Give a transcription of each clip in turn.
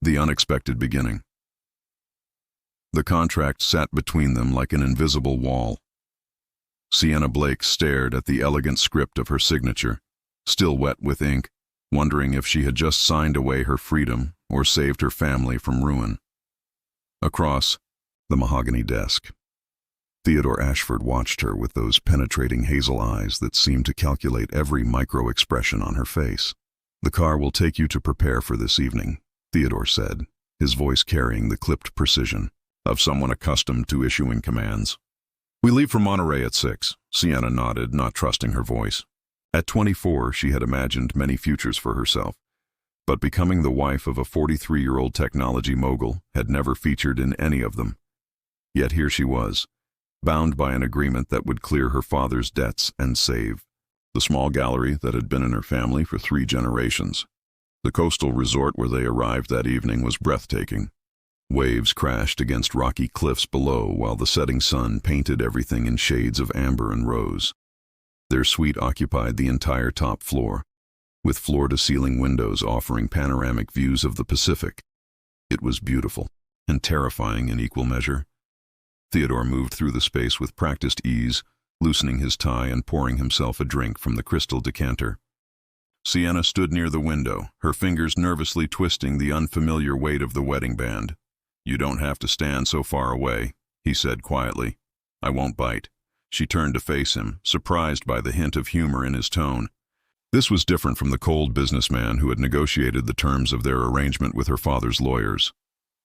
The unexpected beginning. The contract sat between them like an invisible wall. Sienna Blake stared at the elegant script of her signature, still wet with ink, wondering if she had just signed away her freedom or saved her family from ruin. Across the mahogany desk, Theodore Ashford watched her with those penetrating hazel eyes that seemed to calculate every micro-expression on her face. "The car will take you to prepare for this evening," Theodore said, his voice carrying the clipped precision of someone accustomed to issuing commands. "We leave for Monterey at 6, Sienna nodded, not trusting her voice. At 24, she had imagined many futures for herself, but becoming the wife of a 43-year-old technology mogul had never featured in any of them. Yet here she was, bound by an agreement that would clear her father's debts and save the small gallery that had been in her family for 3 generations. The coastal resort where they arrived that evening was breathtaking. Waves crashed against rocky cliffs below while the setting sun painted everything in shades of amber and rose. Their suite occupied the entire top floor, with floor-to-ceiling windows offering panoramic views of the Pacific. It was beautiful and terrifying in equal measure. Theodore moved through the space with practiced ease, loosening his tie and pouring himself a drink from the crystal decanter. Sienna stood near the window, her fingers nervously twisting the unfamiliar weight of the wedding band. "You don't have to stand so far away," he said quietly. "I won't bite." She turned to face him, surprised by the hint of humor in his tone. This was different from the cold businessman who had negotiated the terms of their arrangement with her father's lawyers.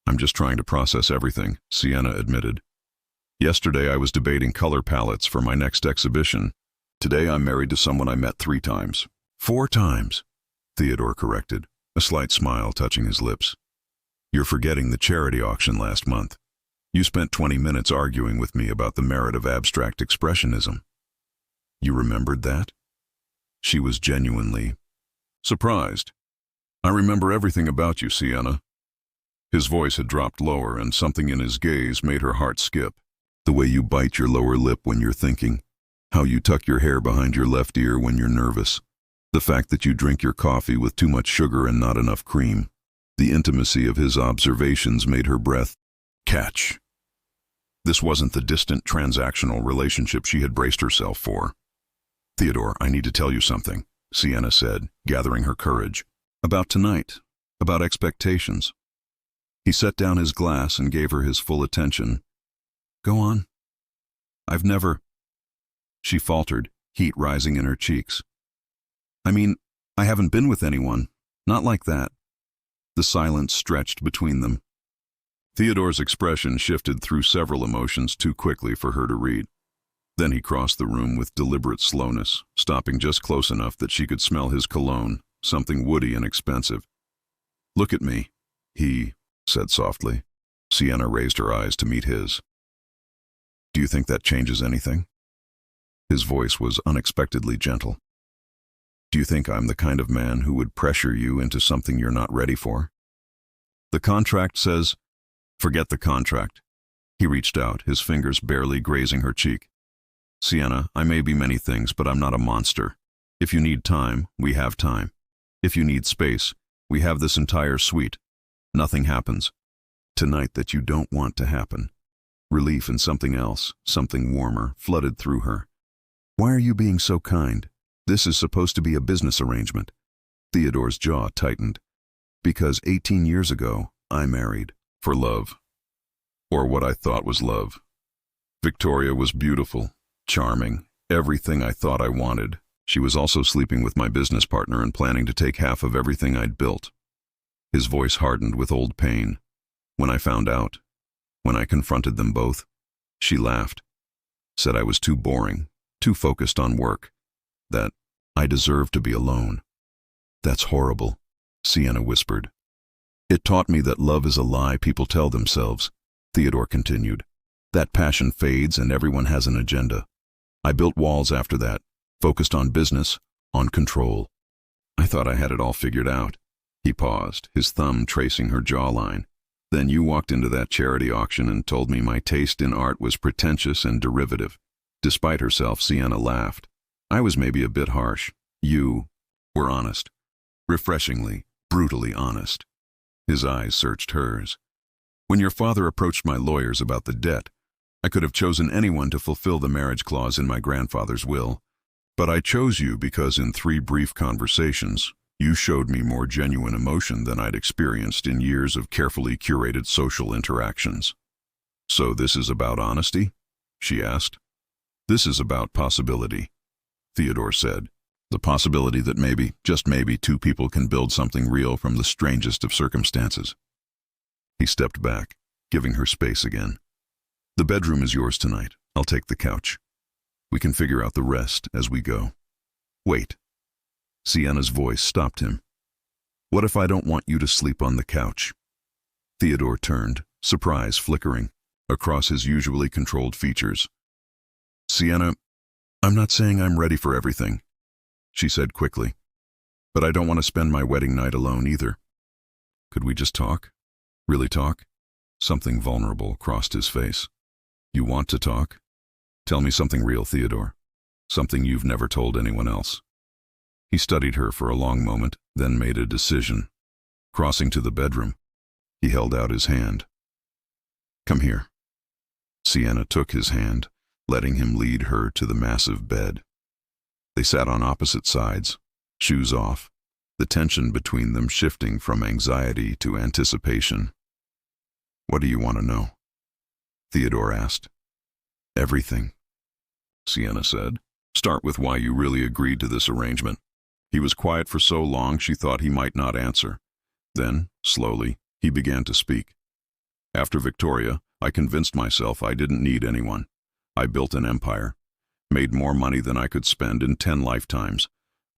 "I'm just trying to process everything," Sienna admitted. "Yesterday I was debating color palettes for my next exhibition. Today I'm married to someone I met 3 times. 4 times, Theodore corrected, a slight smile touching his lips. "You're forgetting the charity auction last month. You spent 20 minutes arguing with me about the merit of abstract expressionism. You remembered that?" She was genuinely surprised. "I remember everything about you, Sienna." His voice had dropped lower, and something in his gaze made her heart skip. "The way you bite your lower lip when you're thinking, how you tuck your hair behind your left ear when you're nervous, the fact that you drink your coffee with too much sugar and not enough cream." The intimacy of his observations made her breath catch. This wasn't the distant transactional relationship she had braced herself for. "Theodore, I need to tell you something," Sienna said, gathering her courage. "About tonight, about expectations." He set down his glass and gave her his full attention. "Go on." "I've never—" She faltered, heat rising in her cheeks. "I mean, I haven't been with anyone. Not like that." The silence stretched between them. Theodore's expression shifted through several emotions too quickly for her to read. Then he crossed the room with deliberate slowness, stopping just close enough that she could smell his cologne, something woody and expensive. "Look at me," he said softly. Sienna raised her eyes to meet his. "Do you think that changes anything?" His voice was unexpectedly gentle. "Do you think I'm the kind of man who would pressure you into something you're not ready for?" "The contract says—" "Forget the contract." He reached out, his fingers barely grazing her cheek. "Sienna, I may be many things, but I'm not a monster. If you need time, we have time. If you need space, we have this entire suite. Nothing happens tonight that you don't want to happen." Relief in something else, something warmer, flooded through her. "Why are you being so kind? This is supposed to be a business arrangement." Theodore's jaw tightened. "Because 18 years ago, I married for love. Or what I thought was love. Victoria was beautiful, charming, everything I thought I wanted. She was also sleeping with my business partner and planning to take half of everything I'd built." His voice hardened with old pain. "When I found out, when I confronted them both, she laughed, said I was too boring, too focused on work, that I deserved to be alone." "That's horrible," Sienna whispered. "It taught me that love is a lie people tell themselves," Theodore continued. "That passion fades and everyone has an agenda. I built walls after that, focused on business, on control. I thought I had it all figured out." He paused, his thumb tracing her jawline. "Then you walked into that charity auction and told me my taste in art was pretentious and derivative." Despite herself, Sienna laughed. "I was maybe a bit harsh. You were honest. Refreshingly, brutally honest." His eyes searched hers. When your father approached my lawyers about the debt, I could have chosen anyone to fulfill the marriage clause in my grandfather's will, but I chose you because in 3 brief conversations, you showed me more genuine emotion than I'd experienced in years of carefully curated social interactions. So this is about honesty? She asked. This is about possibility, Theodore said. The possibility that maybe, just maybe, 2 people can build something real from the strangest of circumstances. He stepped back, giving her space again. The bedroom is yours tonight. I'll take the couch. We can figure out the rest as we go. Wait. Sienna's voice stopped him. What if I don't want you to sleep on the couch? Theodore turned, surprise flickering across his usually controlled features. Sienna, I'm not saying I'm ready for everything, she said quickly, but I don't want to spend my wedding night alone either. Could we just talk? Really talk? Something vulnerable crossed his face. You want to talk? Tell me something real, Theodore. Something you've never told anyone else. He studied her for a long moment, then made a decision. Crossing to the bedroom, he held out his hand. Come here. Sienna took his hand, letting him lead her to the massive bed. They sat on opposite sides, shoes off, the tension between them shifting from anxiety to anticipation. What do you want to know? Theodore asked. Everything, Sienna said. Start with why you really agreed to this arrangement. He was quiet for so long she thought he might not answer. Then, slowly, he began to speak. After Victoria, I convinced myself I didn't need anyone. I built an empire, made more money than I could spend in 10 lifetimes,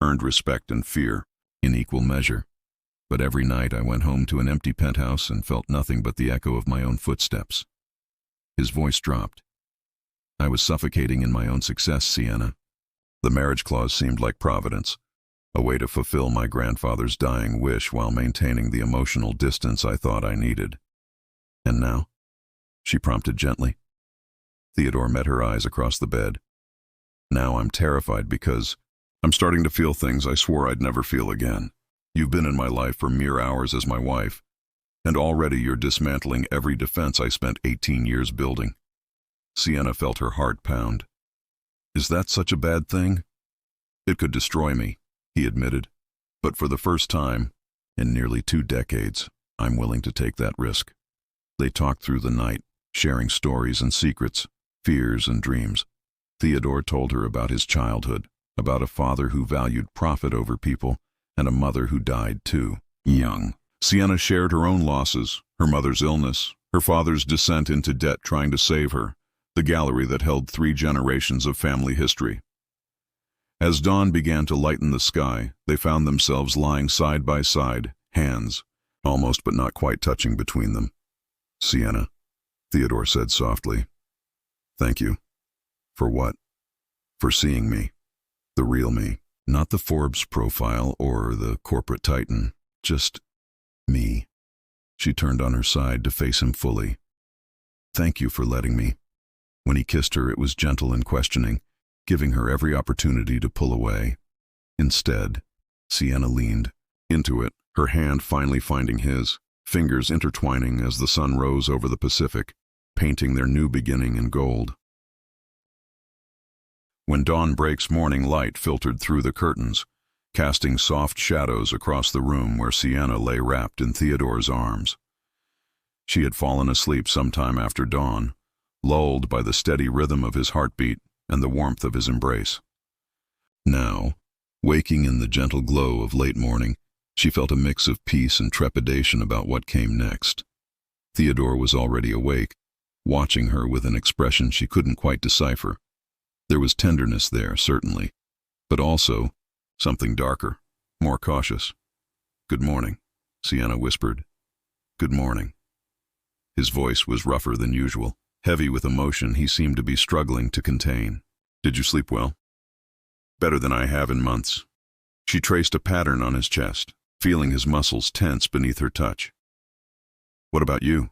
earned respect and fear in equal measure. But every night I went home to an empty penthouse and felt nothing but the echo of my own footsteps. His voice dropped. I was suffocating in my own success, Sienna. The marriage clause seemed like providence, a way to fulfill my grandfather's dying wish while maintaining the emotional distance I thought I needed. And now? She prompted gently. Theodore met her eyes across the bed. Now I'm terrified because I'm starting to feel things I swore I'd never feel again. You've been in my life for mere hours as my wife, and already you're dismantling every defense I spent 18 years building. Sienna felt her heart pound. Is that such a bad thing? It could destroy me, he admitted. But for the first time, in nearly 2 decades, I'm willing to take that risk. They talked through the night, sharing stories and secrets, fears and dreams. Theodore told her about his childhood, about a father who valued profit over people, and a mother who died too young. Sienna shared her own losses, her mother's illness, her father's descent into debt trying to save her, the gallery that held 3 generations of family history. As dawn began to lighten the sky, they found themselves lying side by side, hands, almost but not quite touching between them. Sienna, Theodore said softly. Thank you. For what? For seeing me. The real me. Not the Forbes profile or the corporate titan. Just me. She turned on her side to face him fully. Thank you for letting me. When he kissed her, it was gentle and questioning, giving her every opportunity to pull away. Instead, Sienna leaned into it, her hand finally finding his, fingers intertwining as the sun rose over the Pacific, painting their new beginning in gold. When dawn breaks, morning light filtered through the curtains, casting soft shadows across the room where Sienna lay wrapped in Theodore's arms. She had fallen asleep sometime after dawn, lulled by the steady rhythm of his heartbeat and the warmth of his embrace. Now, waking in the gentle glow of late morning, she felt a mix of peace and trepidation about what came next. Theodore was already awake, watching her with an expression she couldn't quite decipher. There was tenderness there, certainly, but also something darker, more cautious. Good morning, Sienna whispered. Good morning. His voice was rougher than usual. Heavy with emotion he seemed to be struggling to contain. Did you sleep well? Better than I have in months. She traced a pattern on his chest, feeling his muscles tense beneath her touch. What about you?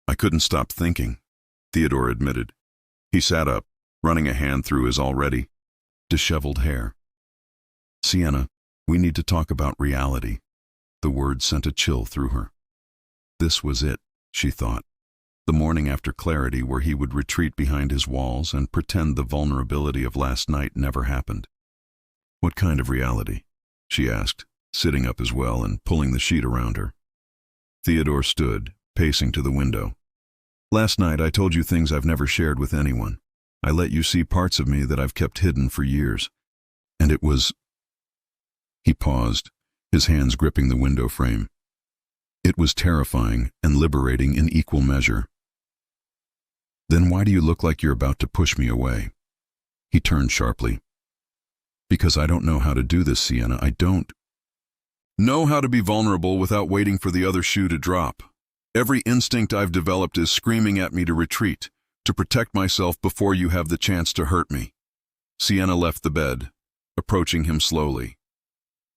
I couldn't stop thinking, Theodore admitted. He sat up, running a hand through his already disheveled hair. Sienna, we need to talk about reality. The word sent a chill through her. This was it, she thought. The morning after clarity where he would retreat behind his walls and pretend the vulnerability of last night never happened. What kind of reality? She asked, sitting up as well and pulling the sheet around her. Theodore stood, pacing to the window. Last night I told you things I've never shared with anyone. I let you see parts of me that I've kept hidden for years. And it was... He paused, his hands gripping the window frame. It was terrifying and liberating in equal measure. Then why do you look like you're about to push me away? He turned sharply. Because I don't know how to do this, Sienna. I don't know how to be vulnerable without waiting for the other shoe to drop. Every instinct I've developed is screaming at me to retreat, to protect myself before you have the chance to hurt me. Sienna left the bed, approaching him slowly.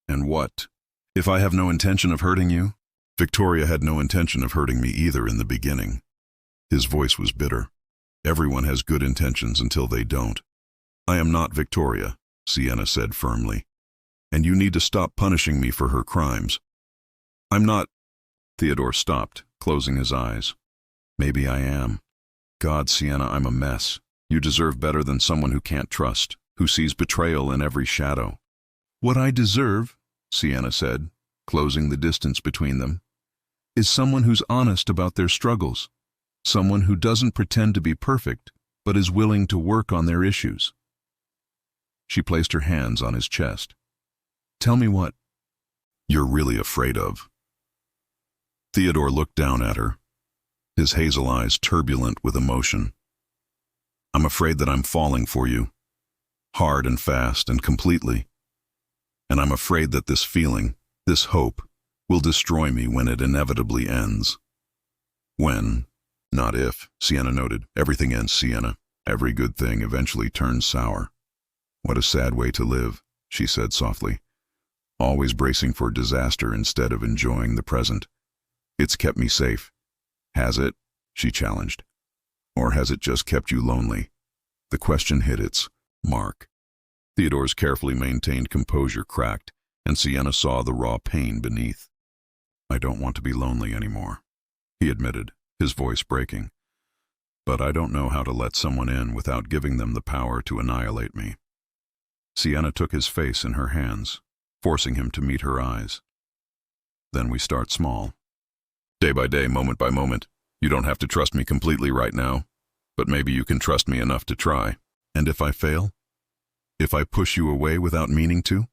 And what? If I have no intention of hurting you? Victoria had no intention of hurting me either in the beginning. His voice was bitter. Everyone has good intentions until they don't. I am not Victoria, Sienna said firmly. And you need to stop punishing me for her crimes. I'm not... Theodore stopped, closing his eyes. Maybe I am. God, Sienna, I'm a mess. You deserve better than someone who can't trust, who sees betrayal in every shadow. What I deserve, Sienna said, closing the distance between them, is someone who's honest about their struggles. Someone who doesn't pretend to be perfect, but is willing to work on their issues. She placed her hands on his chest. Tell me what you're really afraid of. Theodore looked down at her, his hazel eyes turbulent with emotion. I'm afraid that I'm falling for you, hard and fast and completely. And I'm afraid that this feeling, this hope, will destroy me when it inevitably ends. When, not if, Sienna noted. Everything ends, Sienna. Every good thing eventually turns sour. What a sad way to live, she said softly. Always bracing for disaster instead of enjoying the present. It's kept me safe. Has it? She challenged. Or has it just kept you lonely? The question hit its mark. Theodore's carefully maintained composure cracked, and Sienna saw the raw pain beneath. I don't want to be lonely anymore, he admitted, his voice breaking. But I don't know how to let someone in without giving them the power to annihilate me. Sienna took his face in her hands, forcing him to meet her eyes. Then we start small. Day by day, moment by moment. You don't have to trust me completely right now, but maybe you can trust me enough to try. And if I fail? If I push you away without meaning to?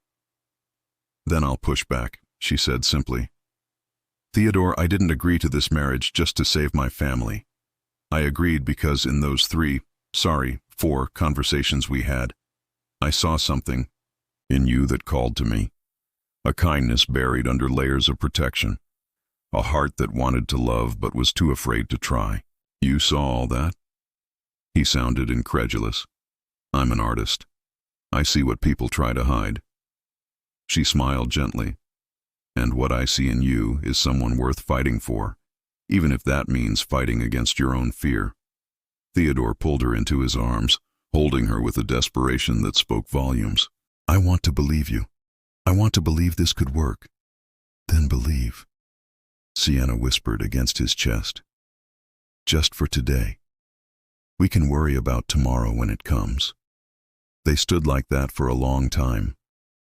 Then I'll push back, she said simply. Theodore, I didn't agree to this marriage just to save my family. I agreed because in those 4 conversations we had, I saw something in you that called to me. A kindness buried under layers of protection. A heart that wanted to love but was too afraid to try. You saw all that? He sounded incredulous. I'm an artist. I see what people try to hide. She smiled gently. And what I see in you is someone worth fighting for, even if that means fighting against your own fear. Theodore pulled her into his arms, holding her with a desperation that spoke volumes. I want to believe you. I want to believe this could work. Then believe, Sienna whispered against his chest. Just for today. We can worry about tomorrow when it comes. They stood like that for a long time,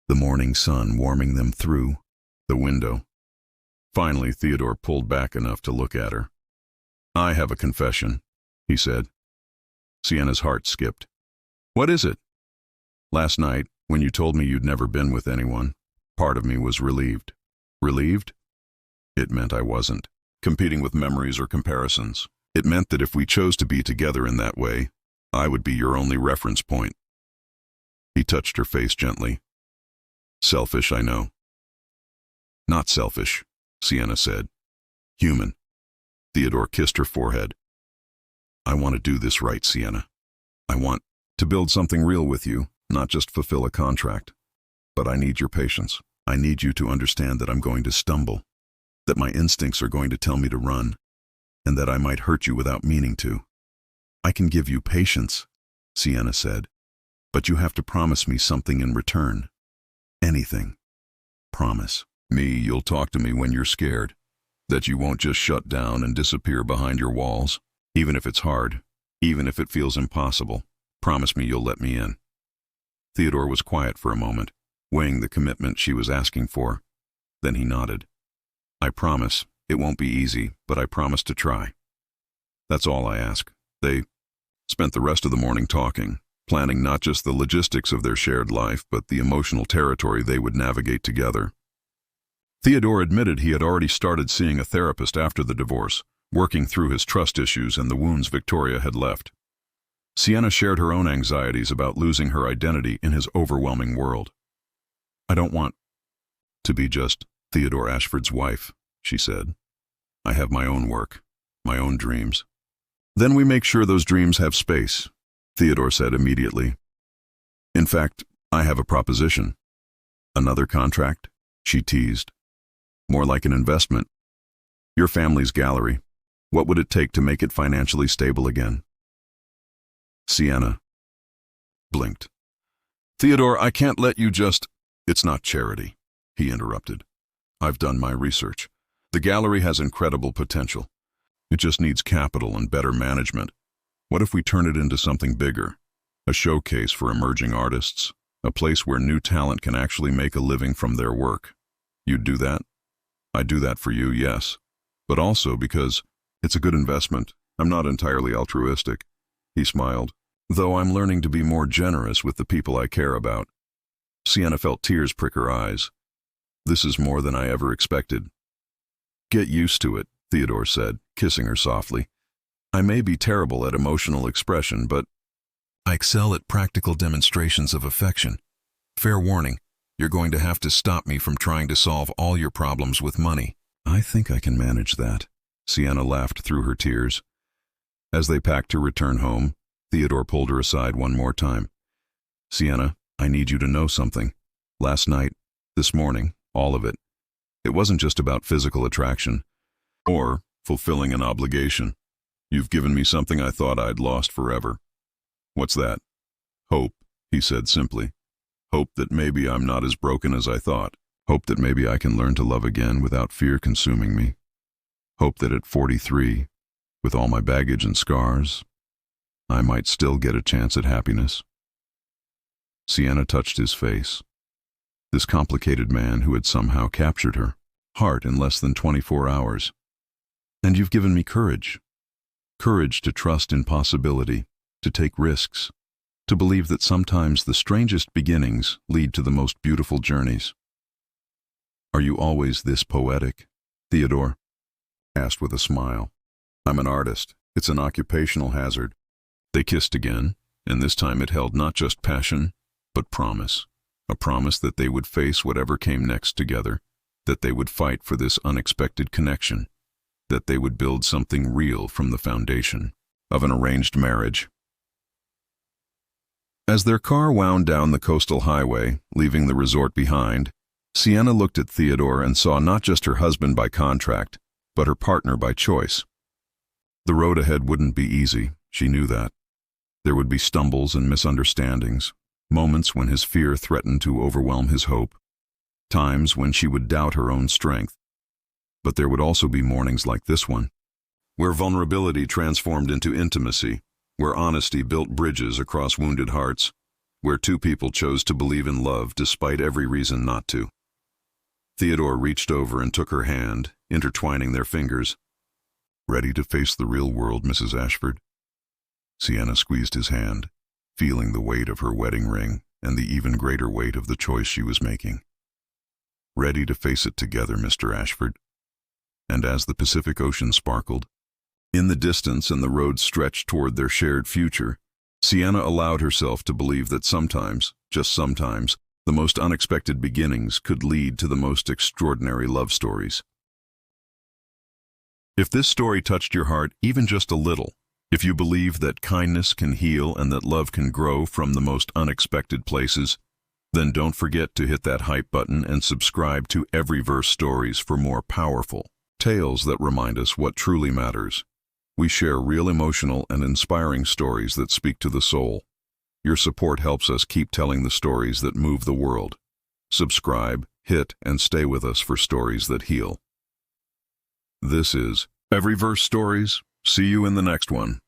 the morning sun warming them through the window. Finally, Theodore pulled back enough to look at her. I have a confession, he said. Sienna's heart skipped. What is it? Last night, when you told me you'd never been with anyone, part of me was relieved. Relieved? It meant I wasn't competing with memories or comparisons. It meant that if we chose to be together in that way, I would be your only reference point. He touched her face gently. Selfish, I know. Not selfish, Sienna said. Human. Theodore kissed her forehead. I want to do this right, Sienna. I want to build something real with you, not just fulfill a contract. But I need your patience. I need you to understand that I'm going to stumble, that my instincts are going to tell me to run, and that I might hurt you without meaning to. I can give you patience, Sienna said, but you have to promise me something in return. Anything. Promise. You'll talk to me when you're scared. That you won't just shut down and disappear behind your walls. Even if it's hard, even if it feels impossible, promise me you'll let me in. Theodore was quiet for a moment, weighing the commitment she was asking for. Then he nodded. I promise. It won't be easy, but I promise to try. That's all I ask. They spent the rest of the morning talking, planning not just the logistics of their shared life, but the emotional territory they would navigate together. Theodore admitted he had already started seeing a therapist after the divorce, working through his trust issues and the wounds Victoria had left. Sienna shared her own anxieties about losing her identity in his overwhelming world. I don't want to be just Theodore Ashford's wife, she said. I have my own work, my own dreams. Then we make sure those dreams have space, Theodore said immediately. In fact, I have a proposition. Another contract? She teased. More like an investment. Your family's gallery. What would it take to make it financially stable again? Sienna blinked. Theodore, I can't let you just... It's not charity, he interrupted. I've done my research. The gallery has incredible potential. It just needs capital and better management. What if we turn it into something bigger? A showcase for emerging artists? A place where new talent can actually make a living from their work? You'd do that? I'd do that for you, yes. But also because it's a good investment. I'm not entirely altruistic. He smiled. Though I'm learning to be more generous with the people I care about. Sienna felt tears prick her eyes. This is more than I ever expected. Get used to it, Theodore said, kissing her softly. I may be terrible at emotional expression, but I excel at practical demonstrations of affection. Fair warning, you're going to have to stop me from trying to solve all your problems with money. I think I can manage that, Sienna laughed through her tears. As they packed to return home, Theodore pulled her aside one more time. Sienna, I need you to know something. Last night, this morning, all of it. It wasn't just about physical attraction or fulfilling an obligation. You've given me something I thought I'd lost forever. What's that? Hope, he said simply. Hope that maybe I'm not as broken as I thought. Hope that maybe I can learn to love again without fear consuming me. Hope that at 43, with all my baggage and scars, I might still get a chance at happiness. Sienna touched his face. This complicated man who had somehow captured her heart in less than 24 hours. And you've given me courage. Courage to trust in possibility, to take risks, to believe that sometimes the strangest beginnings lead to the most beautiful journeys. Are you always this poetic, Theodore? Asked with a smile. I'm an artist. It's an occupational hazard. They kissed again, and this time it held not just passion, but promise. A promise that they would face whatever came next together, that they would fight for this unexpected connection, that they would build something real from the foundation of an arranged marriage. As their car wound down the coastal highway, leaving the resort behind, Sienna looked at Theodore and saw not just her husband by contract, but her partner by choice. The road ahead wouldn't be easy, she knew that. There would be stumbles and misunderstandings, moments when his fear threatened to overwhelm his hope, times when she would doubt her own strength. But there would also be mornings like this one, where vulnerability transformed into intimacy, where honesty built bridges across wounded hearts, where two people chose to believe in love despite every reason not to. Theodore reached over and took her hand, intertwining their fingers. Ready to face the real world, Mrs. Ashford? Sienna squeezed his hand, feeling the weight of her wedding ring and the even greater weight of the choice she was making. Ready to face it together, Mr. Ashford? And as the Pacific Ocean sparkled, in the distance and the road stretched toward their shared future, Sienna allowed herself to believe that sometimes, just sometimes, the most unexpected beginnings could lead to the most extraordinary love stories. If this story touched your heart even just a little, if you believe that kindness can heal and that love can grow from the most unexpected places, then don't forget to hit that hype button and subscribe to Every Verse Stories for more powerful tales that remind us what truly matters. We share real emotional and inspiring stories that speak to the soul. Your support helps us keep telling the stories that move the world. Subscribe, hit and stay with us for stories that heal. This is Every Verse Stories. See you in the next one.